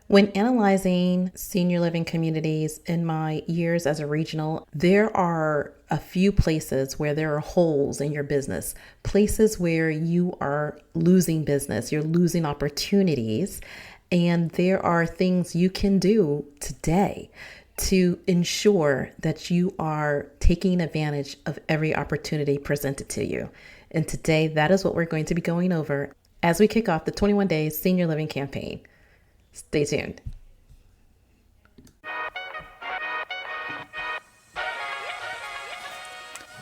When analyzing senior living communities in my years as a regional, there are a few places where there are holes in your business, places where you are losing business, you're losing opportunities, and there are things you can do today to ensure that you are taking advantage of every opportunity presented to you. And today, that is what we're going to be going over as we kick off the 21 Days Senior Living Campaign. Stay tuned.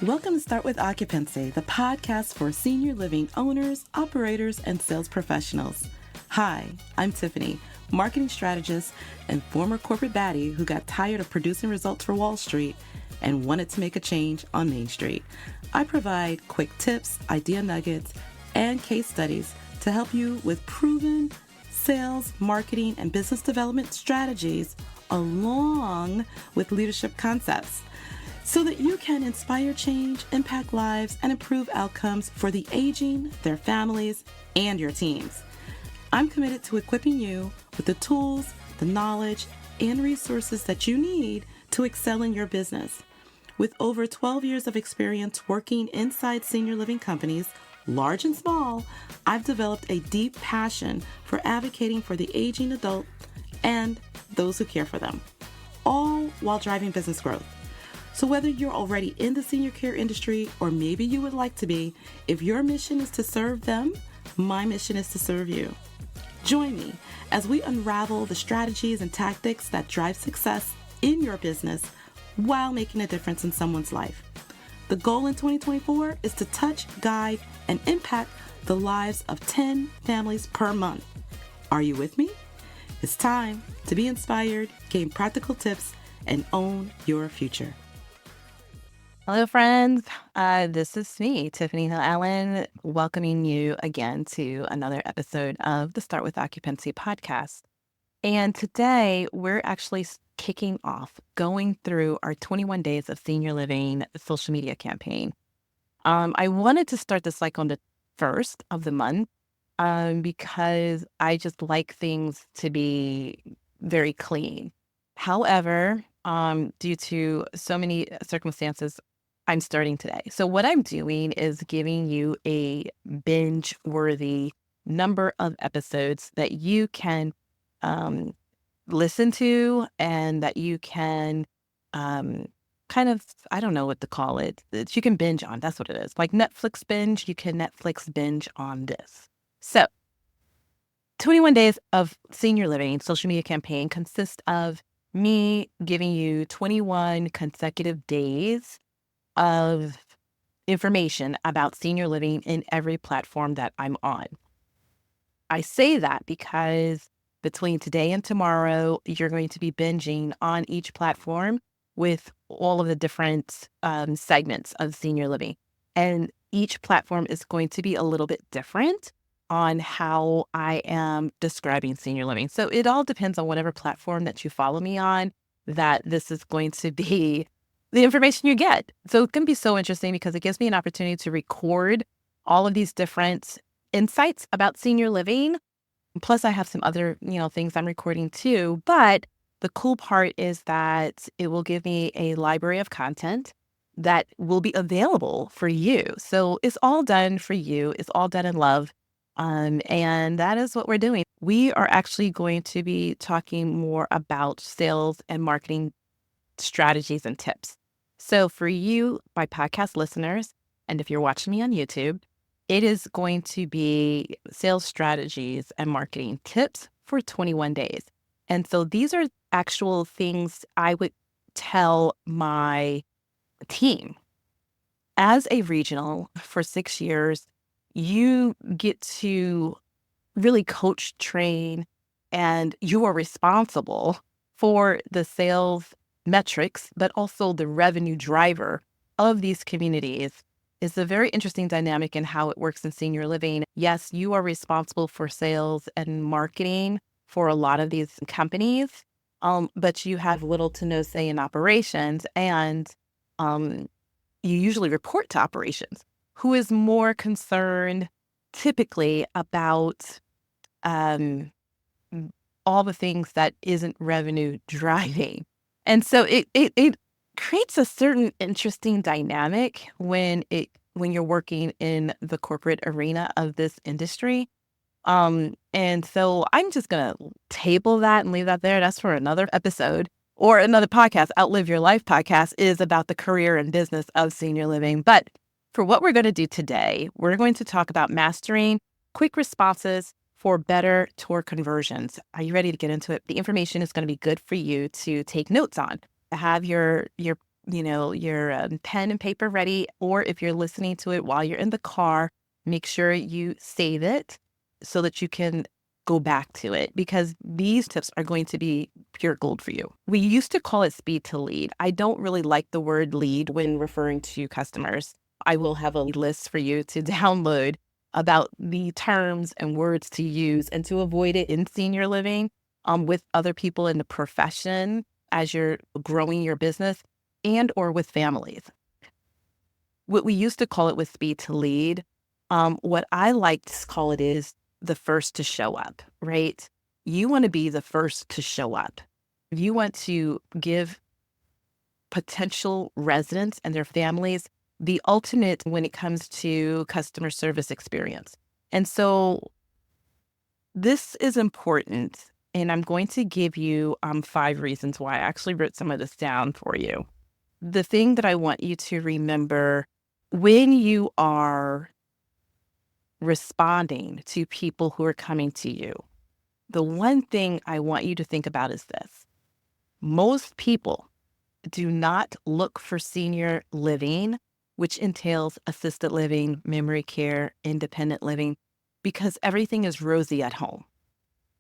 Welcome to Start With Occupancy, the podcast for senior living owners, operators, and sales professionals. Hi, I'm Tiffany, marketing strategist and former corporate baddie who got tired of producing results for Wall Street and wanted to make a change on Main Street. I provide quick tips, idea nuggets, and case studies to help you with proven sales, marketing, and business development strategies along with leadership concepts, so that you can inspire change, impact lives, and improve outcomes for the aging, their families, and your teams. I'm committed to equipping you with the tools, the knowledge, and resources that you need to excel in your business. With over 12 years of experience working inside senior living companies, large and small, I've developed a deep passion for advocating for the aging adult and those who care for them, all while driving business growth. So whether you're already in the senior care industry or maybe you would like to be, if your mission is to serve them, my mission is to serve you. Join me as we unravel the strategies and tactics that drive success in your business while making a difference in someone's life. The goal in 2024 is to touch, guide, and impact the lives of 10 families per month. Are you with me? It's time to be inspired, gain practical tips, and own your future. Hello, friends. This is me, Tiffany Hill Allen, welcoming you again to another episode of the Start With Occupancy podcast. And today we're actually kicking off, going through our 21 Days of Senior Living social media campaign. I wanted to start this like on the first of the month because I just like things to be very clean. However, due to so many circumstances, I'm starting today. So what I'm doing is giving you a binge-worthy number of episodes that you can listen to and that you can kind of, I don't know what to call it, that you can binge on. That's what it is. Like Netflix binge, you can Netflix binge on this. So 21 Days of Senior Living social media campaign consists of me giving you 21 consecutive days of information about senior living in every platform that I'm on. I say that because between today and tomorrow, you're going to be binging on each platform with all of the different segments of senior living. And each platform is going to be a little bit different on how I am describing senior living. So it all depends on whatever platform that you follow me on, that this is going to be the information you get. So it can be so interesting because it gives me an opportunity to record all of these different insights about senior living. Plus, I have some other, things I'm recording too. But the cool part is that it will give me a library of content that will be available for you. So it's all done for you. It's all done in love. And that is what we're doing. We are actually going to be talking more about sales and marketing strategies and tips. So for you, my podcast listeners, and if you're watching me on YouTube, it is going to be sales strategies and marketing tips for 21 days. And so these are actual things I would tell my team. As a regional for 6 years, you get to really coach, train, and you are responsible for the sales metrics, but also the revenue driver of these communities. Is a very interesting dynamic in how it works in senior living. Yes, you are responsible for sales and marketing for a lot of these companies, but you have little to no say in operations, and you usually report to operations, who is more concerned typically about all the things that isn't revenue driving. And so it creates a certain interesting dynamic when you're working in the corporate arena of this industry. And so I'm just gonna table that and leave that there. That's for another episode or another podcast. Outlive Your Life podcast is about the career and business of senior living. But for what we're going to do today, we're going to talk about mastering quick responses for better tour conversions. Are you ready to get into it? The information is going to be good for you to take notes on. Have your pen and paper ready, or if you're listening to it while you're in the car, make sure you save it so that you can go back to it, because these tips are going to be pure gold for you. We used to call it speed to lead. I don't really like the word lead when referring to customers. I will have a list for you to download about the terms and words to use and to avoid it in senior living with other people in the profession as you're growing your business and or with families. What we used to call it with speed to lead, what I like to call it is the first to show up, right? You want to be the first to show up. You want to give potential residents and their families the ultimate when it comes to customer service experience. And so this is important, and I'm going to give you 5 reasons why. I actually wrote some of this down for you. The thing that I want you to remember when you are responding to people who are coming to you, the one thing I want you to think about is this. Most people do not look for senior living, which entails assisted living, memory care, independent living, because everything is rosy at home.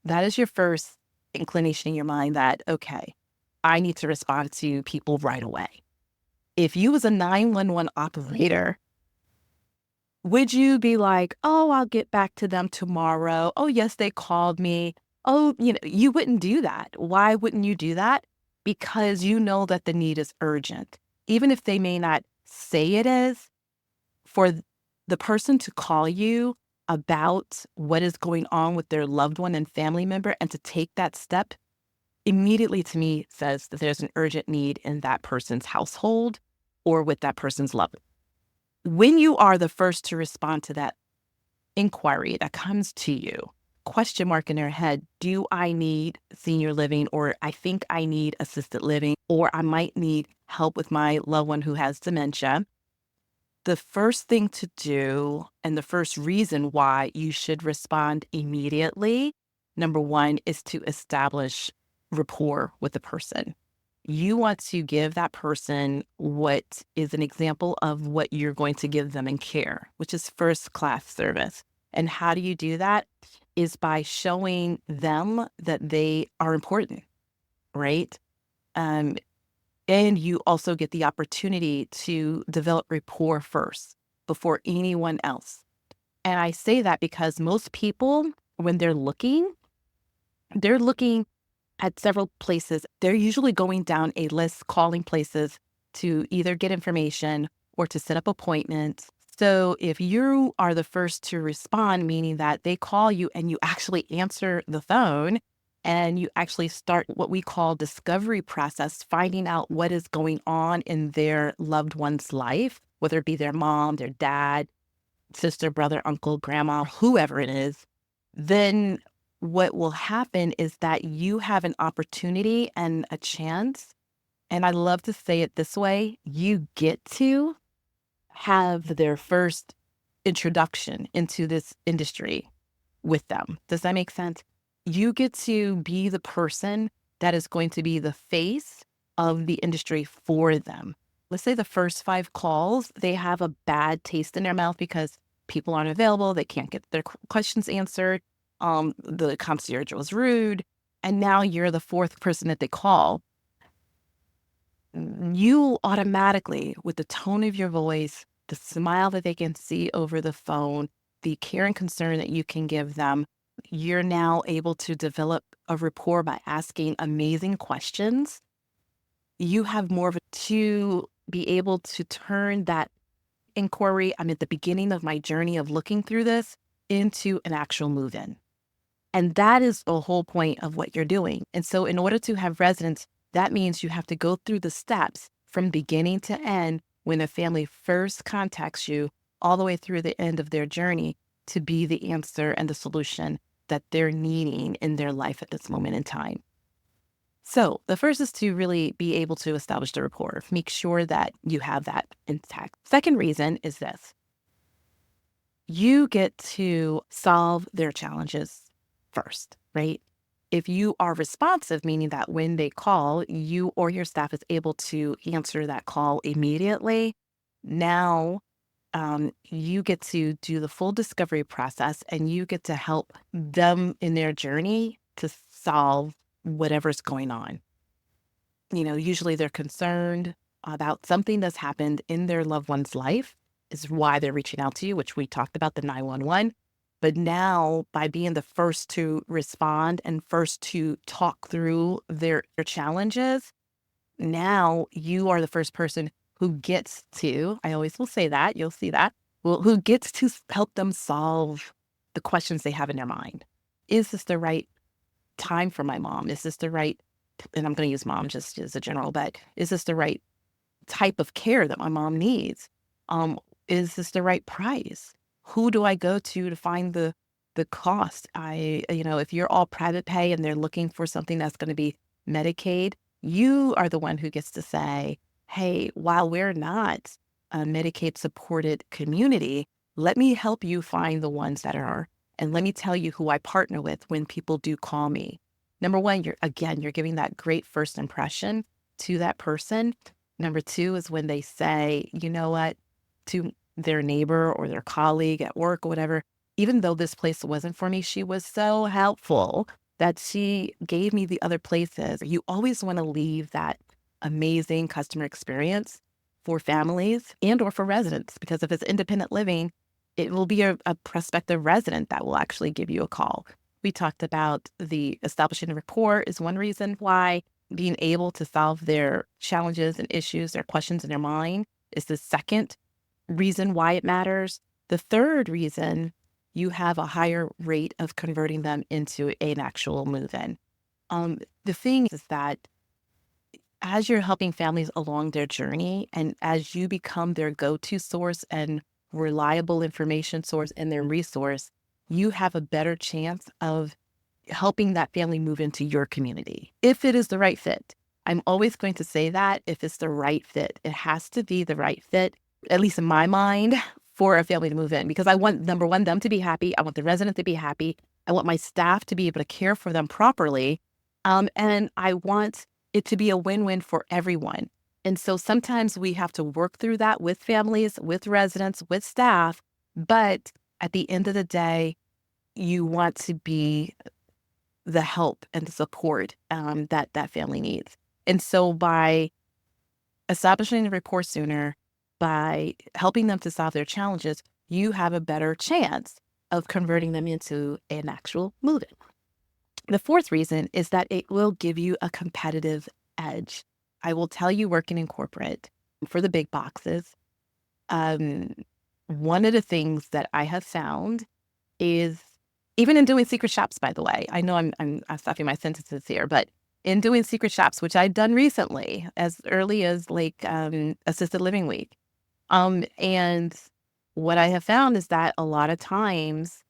That is your first inclination in your mind that, okay, I need to respond to people right away. If you was a 911 operator, would you be like, oh, I'll get back to them tomorrow. Oh, yes, they called me. Oh, you wouldn't do that. Why wouldn't you do that? Because you know that the need is urgent. Even if they may not say it is, for the person to call you about what is going on with their loved one and family member and to take that step immediately to me says that there's an urgent need in that person's household or with that person's loved one. When you are the first to respond to that inquiry that comes to you, question mark in their head, do I need senior living, or I think I need assisted living, or I might need help with my loved one who has dementia, the first thing to do and the first reason why you should respond immediately, number 1, is to establish rapport with the person. You want to give that person what is an example of what you're going to give them in care, which is first-class service. And how do you do that? Is by showing them that they are important, right? And you also get the opportunity to develop rapport first before anyone else. And I say that because most people, when they're looking at several places. They're usually going down a list, calling places to either get information or to set up appointments. So if you are the first to respond, meaning that they call you and you actually answer the phone and you actually start what we call discovery process, finding out what is going on in their loved one's life, whether it be their mom, their dad, sister, brother, uncle, grandma, whoever it is, then what will happen is that you have an opportunity and a chance. And I love to say it this way, you get to have their first introduction into this industry with them. Does that make sense? You get to be the person that is going to be the face of the industry for them. Let's say the first 5 calls, they have a bad taste in their mouth because people aren't available. They can't get their questions answered. The concierge was rude. And now you're the 4th person that they call. You automatically, with the tone of your voice, the smile that they can see over the phone, the care and concern that you can give them, you're now able to develop a rapport by asking amazing questions. You have more of a to be able to turn that inquiry, I'm at the beginning of my journey of looking through this, into an actual move-in. And that is the whole point of what you're doing. And so in order to have residents, that means you have to go through the steps from beginning to end when a family first contacts you, all the way through the end of their journey, to be the answer and the solution that they're needing in their life at this moment in time. So the first is to really be able to establish the rapport, make sure that you have that intact. Second reason is this: you get to solve their challenges first, right? If you are responsive, meaning that when they call, you or your staff is able to answer that call immediately, now you get to do the full discovery process and you get to help them in their journey to solve whatever's going on. Usually they're concerned about something that's happened in their loved one's life, is why they're reaching out to you, which we talked about, the 911. But now, by being the first to respond and first to talk through their challenges, now you are the first person who gets to, I always will say that, you'll see that, who gets to help them solve the questions they have in their mind. Is this the right time for my mom? Is this the right, and I'm going to use mom just as a general, but is this the right type of care that my mom needs? Is this the right price? Who do I go to find the cost? If you're all private pay and they're looking for something that's going to be Medicaid, you are the one who gets to say, hey, while we're not a Medicaid supported community, let me help you find the ones that are, and let me tell you who I partner with when people do call me. Number one, you're giving that great first impression to that person. Number two is when they say, you know what, to their neighbor or their colleague at work or whatever, even though this place wasn't for me, she was so helpful that she gave me the other places. You always want to leave that amazing customer experience for families and or for residents, because if it's independent living, it will be a prospective resident that will actually give you a call. We talked about the establishing a rapport is one reason why. Being able to solve their challenges and issues, their questions in their mind, is the second reason why it matters. The third reason, you have a higher rate of converting them into an actual move-in. The thing is that as you're helping families along their journey and as you become their go-to source and reliable information source and their resource, you have a better chance of helping that family move into your community, if it is the right fit. I'm always going to say that if it's the right fit, it has to be the right fit, at least in my mind, for a family to move in, because I want, number one, them to be happy. I want the resident to be happy. I want my staff to be able to care for them properly. And I want it to be a win-win for everyone. And so sometimes we have to work through that with families, with residents, with staff. But at the end of the day, you want to be the help and the support that family needs. And so by establishing the rapport sooner, by helping them to solve their challenges, you have a better chance of converting them into an actual move-in. The fourth reason is that it will give you a competitive edge. I will tell you, working in corporate for the big boxes, one of the things that I have found is, even in doing secret shops, by the way, I know I'm stopping my sentences here, but in doing secret shops, which I've done recently, as early as like Assisted Living Week, and what I have found is that a lot of times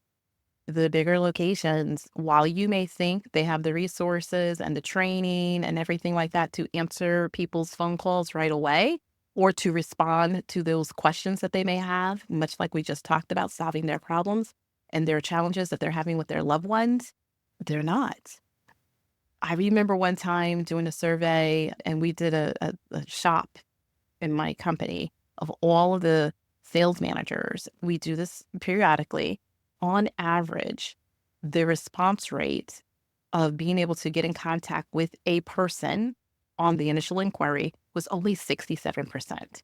the bigger locations, while you may think they have the resources and the training and everything like that to answer people's phone calls right away, or to respond to those questions that they may have, much like we just talked about, solving their problems and their challenges that they're having with their loved ones, they're not. I remember one time doing a survey, and we did a shop in my company of all of the sales managers. We do this periodically. On average, the response rate of being able to get in contact with a person on the initial inquiry was only 67%.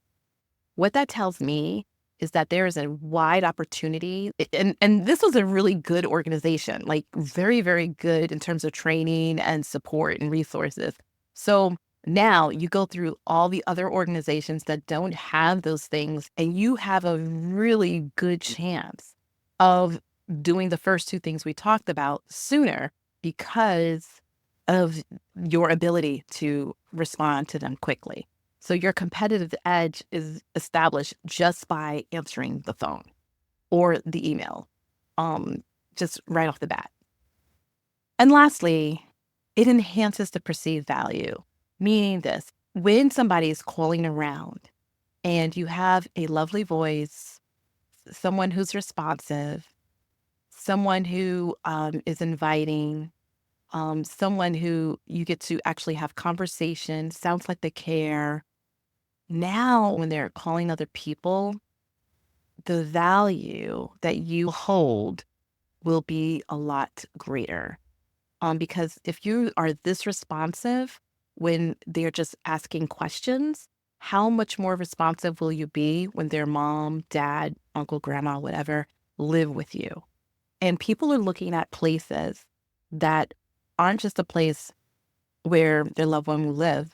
What that tells me is that there is a wide opportunity, and this was a really good organization, like very, very good in terms of training and support and resources. So now you go through all the other organizations that don't have those things, and you have a really good chance of doing the first two things we talked about sooner because of your ability to respond to them quickly. So your competitive edge is established just by answering the phone or the email, just right off the bat. And lastly, it enhances the perceived value, meaning this: when somebody is calling around and you have a lovely voice, someone who's responsive, someone who is inviting, someone who you get to actually have conversation, sounds like they care. Now, when they're calling other people, the value that you hold will be a lot greater. Because if you are this responsive when they're just asking questions, how much more responsive will you be when their mom, dad, uncle, grandma, whatever, live with you? And people are looking at places that aren't just a place where their loved one will live,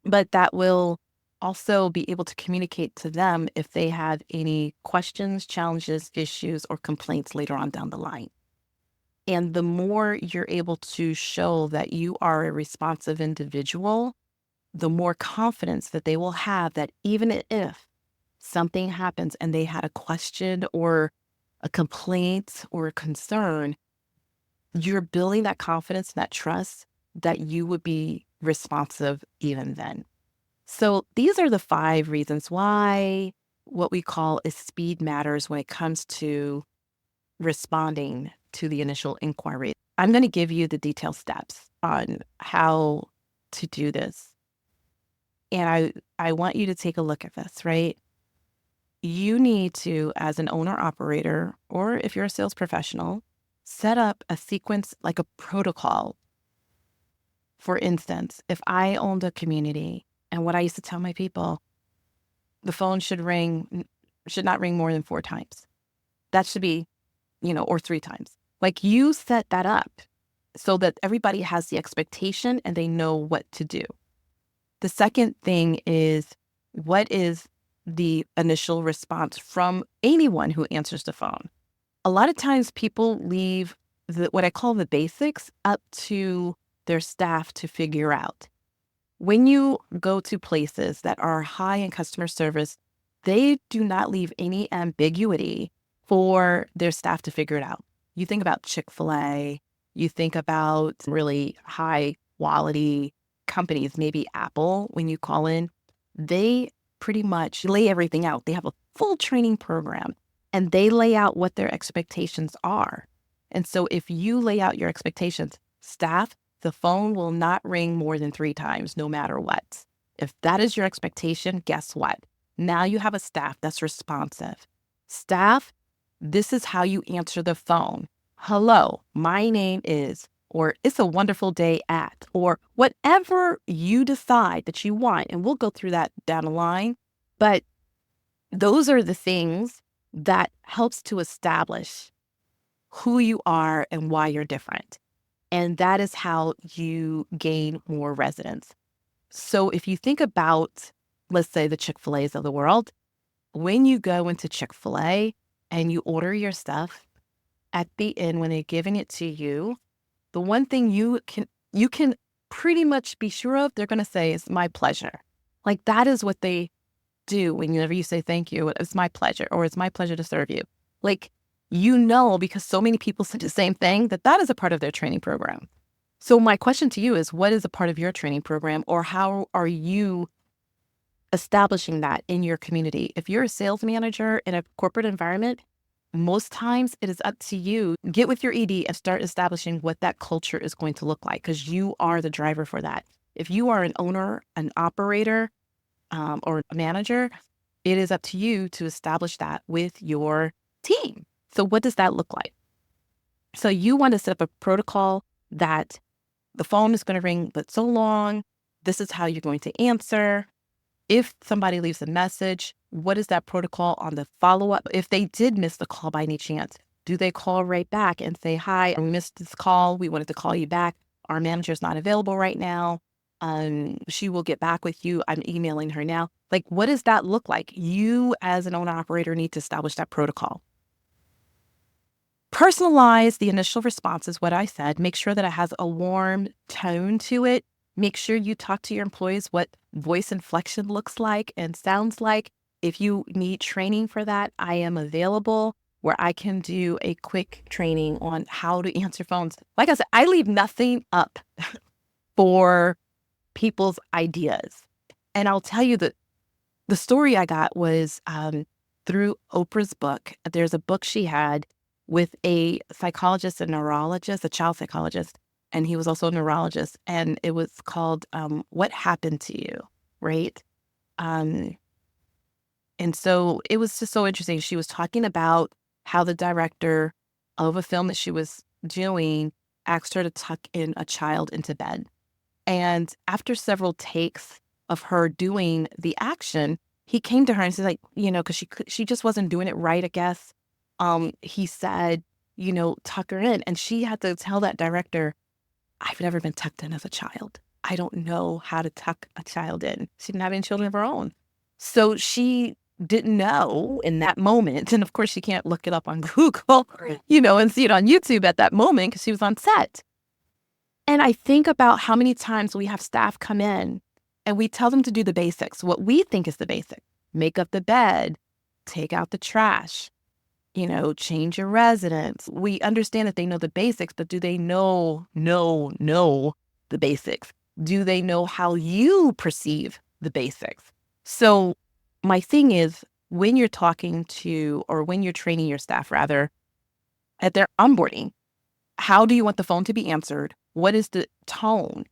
but that will also be able to communicate to them if they have any questions, challenges, issues, or complaints later on down the line. And the more you're able to show that you are a responsive individual, the more confidence that they will have that even if something happens and they had a question or a complaint or a concern, you're building that confidence and that trust that you would be responsive even then. So these are the 5 reasons why what we call is speed matters when it comes to responding to the initial inquiry. I'm going to give you the detailed steps on how to do this. And I want you to take a look at this, right? You need to, as an owner operator, or if you're a sales professional, set up a sequence, like a protocol. For instance, if I owned a community, and what I used to tell my people, the phone should not ring more than 4 times. That should be, or 3 times. Like, you set that up so that everybody has the expectation and they know what to do. The second thing is, what is the initial response from anyone who answers the phone? A lot of times people leave what I call the basics up to their staff to figure out. When you go to places that are high in customer service, they do not leave any ambiguity for their staff to figure it out. You think about Chick-fil-A, you think about really high quality companies, maybe Apple, when you call in, they pretty much lay everything out. They have a full training program and they lay out what their expectations are. And so if you lay out your expectations, staff, the phone will not ring more than 3 times, no matter what. If that is your expectation, guess what? Now you have a staff that's responsive. Staff, this is how you answer the phone. Hello, my name is, or it's a wonderful day at, or whatever you decide that you want. And we'll go through that down the line. But those are the things that helps to establish who you are and why you're different. And that is how you gain more residents. So if you think about, let's say, the Chick-fil-A's of the world, when you go into Chick-fil-A and you order your stuff, at the end, when they're giving it to you, the one thing you can pretty much be sure of, they're going to say is my pleasure. Like, that is what they do whenever you say thank you. It's my pleasure, or it's my pleasure to serve you. Like, because so many people say the same thing, that is a part of their training program. So my question to you is, what is a part of your training program, or how are you establishing that in your community? If you're a sales manager in a corporate environment, most times it is up to you. Get with your ED and start establishing what that culture is going to look like, because you are the driver for that. If you are an owner, an operator, or a manager, it is up to you to establish that with your team. So what does that look like? So you want to set up a protocol that the phone is going to ring, but so long. This is how you're going to answer. If somebody leaves a message, what is that protocol on the follow-up? If they did miss the call by any chance, do they call right back and say, hi, we missed this call. We wanted to call you back. Our manager's not available right now. She will get back with you. I'm emailing her now. Like, what does that look like? You, as an owner operator, need to establish that protocol. Personalize the initial response is what I said. Make sure that it has a warm tone to it. Make sure you talk to your employees what voice inflection looks like and sounds like. If you need training for that, I am available where I can do a quick training on how to answer phones. Like I said, I leave nothing up for people's ideas. And I'll tell you that the story I got was through Oprah's book. There's a book she had with a psychologist and neurologist, a child psychologist, and he was also a neurologist. And it was called What Happened to You, right? And so it was just so interesting. She was talking about how the director of a film that she was doing asked her to tuck in a child into bed. And after several takes of her doing the action, he came to her and said, like, because she just wasn't doing it right, I guess. He said, tuck her in. And she had to tell that director, I've never been tucked in as a child. I don't know how to tuck a child in. She didn't have any children of her own. So she didn't know in that moment. And of course, she can't look it up on Google, and see it on YouTube at that moment because she was on set. And I think about how many times we have staff come in and we tell them to do the basics, what we think is the basic. Make up the bed, take out the trash, change your residence. We understand that they know the basics, but do they know the basics? Do they know how you perceive the basics? So my thing is, when you're talking to, or when you're training your staff rather, at their onboarding, how do you want the phone to be answered? What is the tone?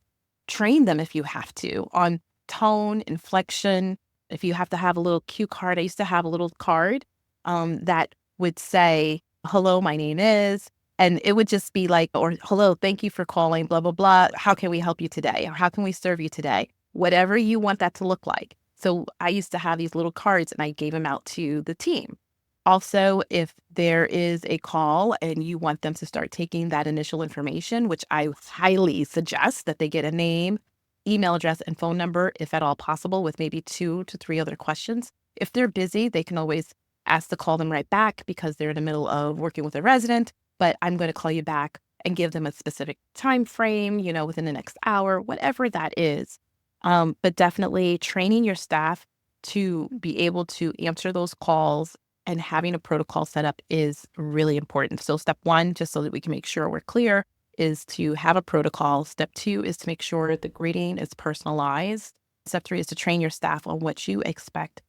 Train them if you have to on tone, inflection. If you have to have a little cue card, I used to have a little card that would say, hello, my name is, and it would just be like, or hello, thank you for calling, blah, blah, blah. How can we help you today? Or how can we serve you today? Whatever you want that to look like. So I used to have these little cards and I gave them out to the team. Also, if there is a call and you want them to start taking that initial information, which I highly suggest that they get a name, email address, and phone number, if at all possible, with maybe 2 to 3 other questions. If they're busy, they can always ask to call them right back because they're in the middle of working with a resident, but I'm going to call you back and give them a specific time frame, within the next hour, whatever that is. But definitely training your staff to be able to answer those calls and having a protocol set up is really important. So step 1, just so that we can make sure we're clear, is to have a protocol. Step 2 is to make sure the greeting is personalized. Step 3 is to train your staff on what you expect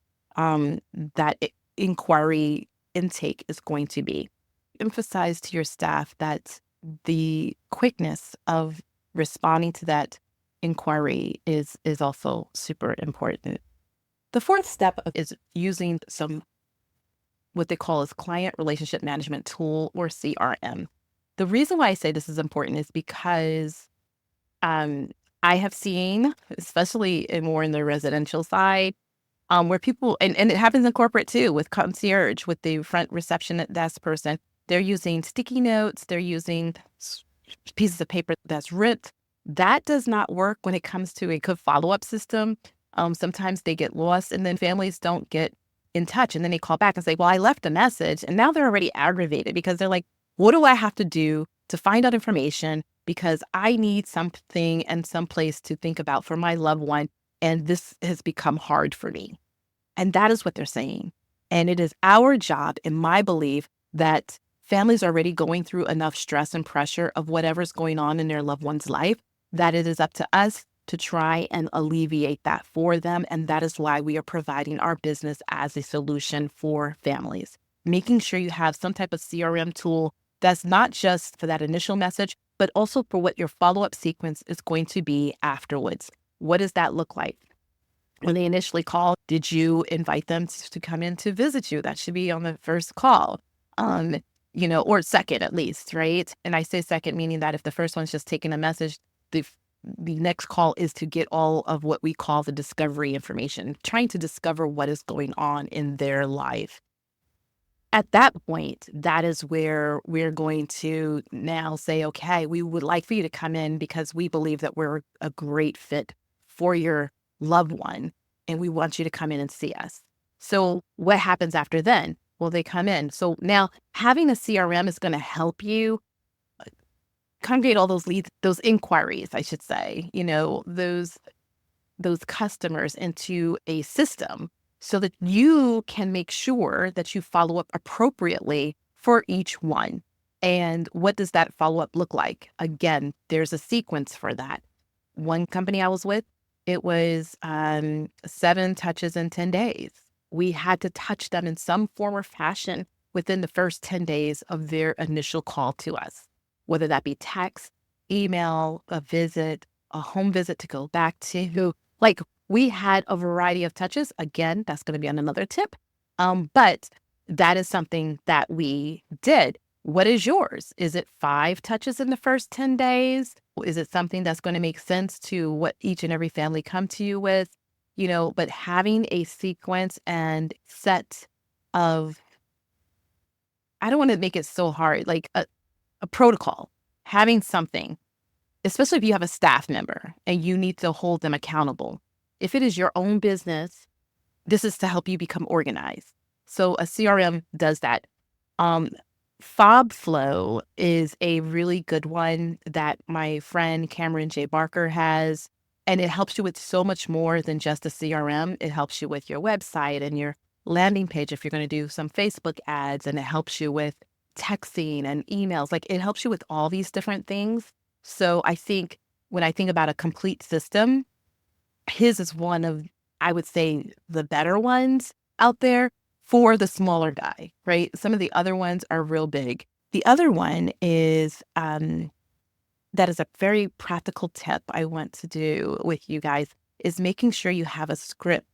inquiry intake is going to be. Emphasize to your staff that the quickness of responding to that inquiry is also super important. The 4th step is using some what they call as client relationship management tool, or CRM. The reason why I say this is important is because I have seen, especially more in the residential side, where people, and it happens in corporate too, with concierge, with the front reception desk person, they're using sticky notes, they're using pieces of paper that's ripped. That does not work when it comes to a good follow-up system. Sometimes they get lost and then families don't get in touch. And then they call back and say, well, I left a message. And now they're already aggravated because they're like, what do I have to do to find out information? Because I need something and some place to think about for my loved one. And this has become hard for me. And that is what they're saying. And it is our job, in my belief, that families are already going through enough stress and pressure of whatever's going on in their loved one's life, that it is up to us to try and alleviate that for them. And that is why we are providing our business as a solution for families. Making sure you have some type of CRM tool that's not just for that initial message, but also for what your follow-up sequence is going to be afterwards. What does that look like? When they initially call, did you invite them to come in to visit you? That should be on the first call, or second at least, right? And I say second, meaning that if the first one's just taking a message, the next call is to get all of what we call the discovery information, trying to discover what is going on in their life. At that point, that is where we're going to now say, okay, we would like for you to come in because we believe that we're a great fit for your loved one, and we want you to come in and see us. So what happens after then? will they come in? So now having a CRM is going to help you congregate all those leads, those inquiries, I should say, those customers into a system so that you can make sure that you follow up appropriately for each one. And what does that follow up look like? Again, there's a sequence for that. One company I was with, it was 7 touches in 10 days. We had to touch them in some form or fashion within the first 10 days of their initial call to us, whether that be text, email, a visit, a home visit to go back to. Like, we had a variety of touches. Again, that's going to be on another tip. But that is something that we did. What is yours? Is it 5 touches in the first 10 days? Is it something that's going to make sense to what each and every family come to you with? But having a sequence and set of, I don't want to make it so hard, like a protocol, having something, especially if you have a staff member and you need to hold them accountable. If it is your own business, this is to help you become organized. So a CRM does that. FobFlow is a really good one that my friend Cameron J. Barker has, and it helps you with so much more than just a CRM. It helps you with your website and your landing page if you're going to do some Facebook ads, and it helps you with texting and emails. Like, it helps you with all these different things. So I think when I think about a complete system, his is one of, I would say, the better ones out there for the smaller guy, right? Some of the other ones are real big. The other one is, that is a very practical tip I want to do with you guys, is making sure you have a script,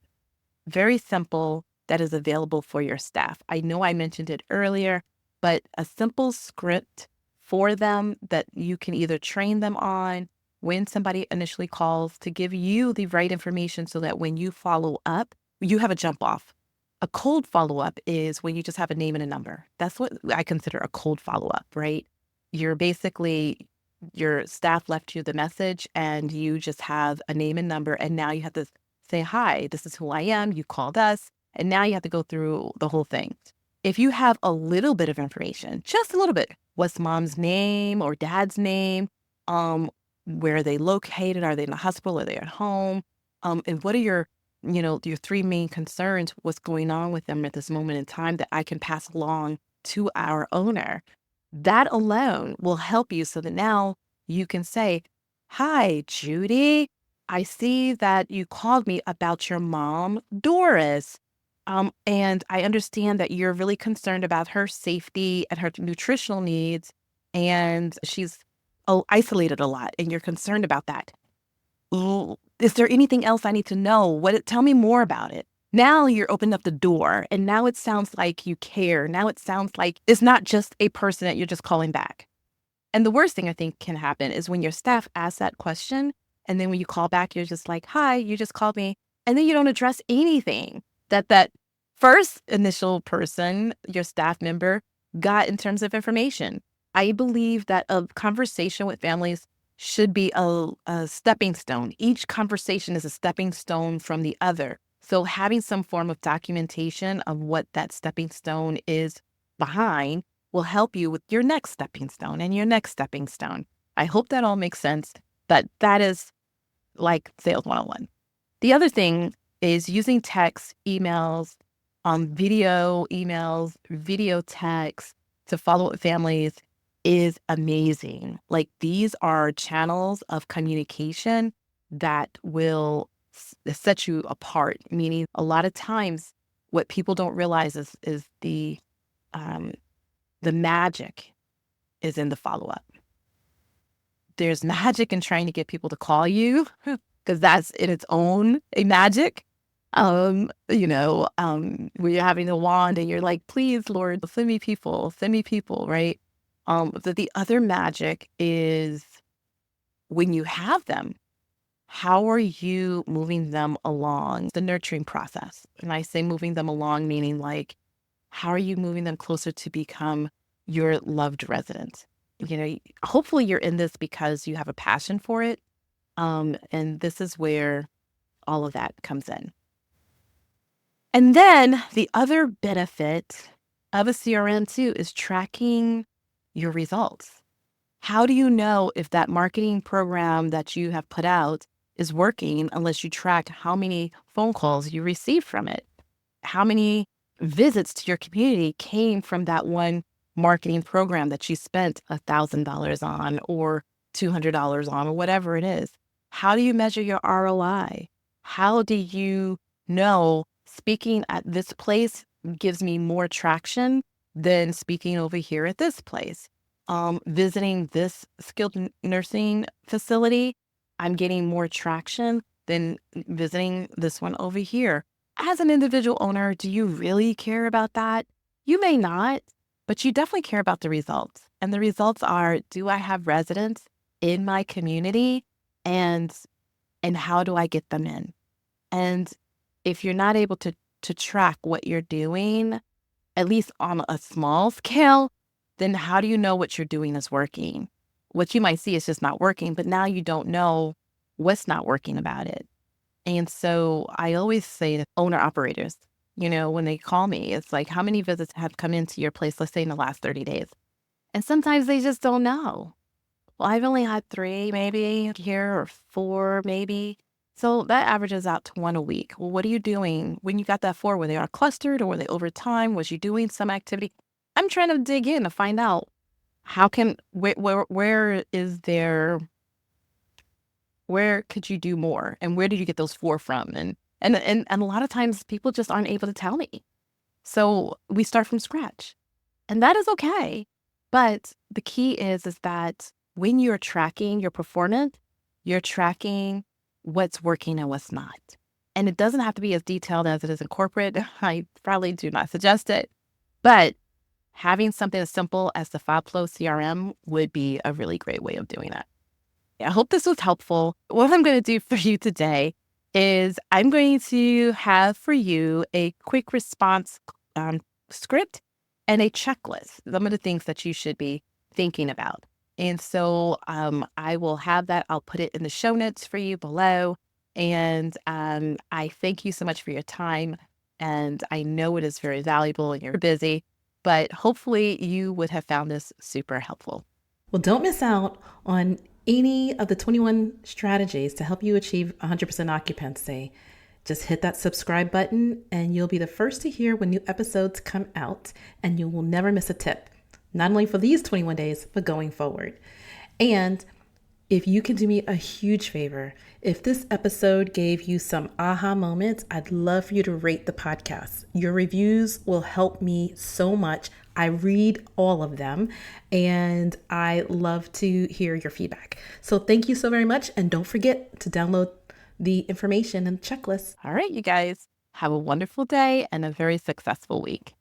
very simple, that is available for your staff. I know I mentioned it earlier, but a simple script for them that you can either train them on when somebody initially calls, to give you the right information so that when you follow up, you have a jump off. A cold follow-up is when you just have a name and a number. That's what I consider a cold follow-up, right? You're basically, your staff left you the message and you just have a name and number, and now you have to say, hi, this is who I am, you called us, and now you have to go through the whole thing. If you have a little bit of information, just a little bit, what's mom's name or dad's name, where are they located, are they in the hospital, are they at home, and what are your 3 main concerns, what's going on with them at this moment in time that I can pass along to our owner. That alone will help you so that now you can say, hi, Judy, I see that you called me about your mom, Doris. And I understand that you're really concerned about her safety and her nutritional needs, and she's isolated a lot, and you're concerned about that. Is there anything else I need to know? Tell me more about it. Now you're opening up the door, and now it sounds like you care. Now it sounds like it's not just a person that you're just calling back. And the worst thing I think can happen is when your staff asks that question, and then when you call back, you're just like, hi, you just called me. And then you don't address anything that first initial person, your staff member, got in terms of information. I believe that a conversation with families should be a stepping stone. Each conversation is a stepping stone from the other. So having some form of documentation of what that stepping stone is behind will help you with your next stepping stone and your next stepping stone. I hope that all makes sense, but that is like Sales 101. The other thing is using text, emails, video emails, video texts to follow up with families is amazing. Like, these are channels of communication that will set you apart. Meaning, a lot of times, what people don't realize is the magic is in the follow up. There's magic in trying to get people to call you, because that's in its own a magic. Where you're having a wand and you're like, please, Lord, send me people, right? The other magic is when you have them, how are you moving them along the nurturing process? And I say moving them along, meaning like, how are you moving them closer to become your loved resident? Hopefully you're in this because you have a passion for it. And this is where all of that comes in. And then the other benefit of a CRM too is tracking your results. How do you know if that marketing program that you have put out is working unless you track how many phone calls you received from it? How many visits to your community came from that one marketing program that you spent $1,000 on or $200 on or whatever it is? How do you measure your ROI? How do you know speaking at this place gives me more traction than speaking over here at this place? Visiting this skilled nursing facility, I'm getting more traction than visiting this one over here. As an individual owner, do you really care about that? You may not, but you definitely care about the results. And the results are, do I have residents in my community? And how do I get them in? And if you're not able to track what you're doing, at least on a small scale, then how do you know what you're doing is working? What you might see is just not working, but now you don't know what's not working about it. And so I always say to owner operators, when they call me, it's like, how many visits have come into your place, let's say in the last 30 days? And sometimes they just don't know. Well, I've only had 3 maybe here or 4 maybe. So that averages out to 1 a week. Well, what are you doing when you got that 4? Were they all clustered or were they over time? Was you doing some activity? I'm trying to dig in to find out where could you do more and where did you get those 4 from? And a lot of times people just aren't able to tell me. So we start from scratch and that is okay. But the key is that when you're tracking your performance, you're tracking what's working and what's not. And it doesn't have to be as detailed as it is in corporate. I probably do not suggest it, but having something as simple as the FabFlow CRM would be a really great way of doing that. I hope this was helpful. What I'm going to do for you today is I'm going to have for you a quick response script and a checklist, some of the things that you should be thinking about. And so I will have that. I'll put it in the show notes for you below. And I thank you so much for your time. And I know it is very valuable and you're busy, but hopefully you would have found this super helpful. Well, don't miss out on any of the 21 strategies to help you achieve 100% occupancy. Just hit that subscribe button and you'll be the first to hear when new episodes come out, and you will never miss a tip, not only for these 21 days, but going forward. And if you can do me a huge favor, if this episode gave you some aha moments, I'd love for you to rate the podcast. Your reviews will help me so much. I read all of them and I love to hear your feedback. So thank you so very much. And don't forget to download the information and checklist. All right, you guys, have a wonderful day and a very successful week.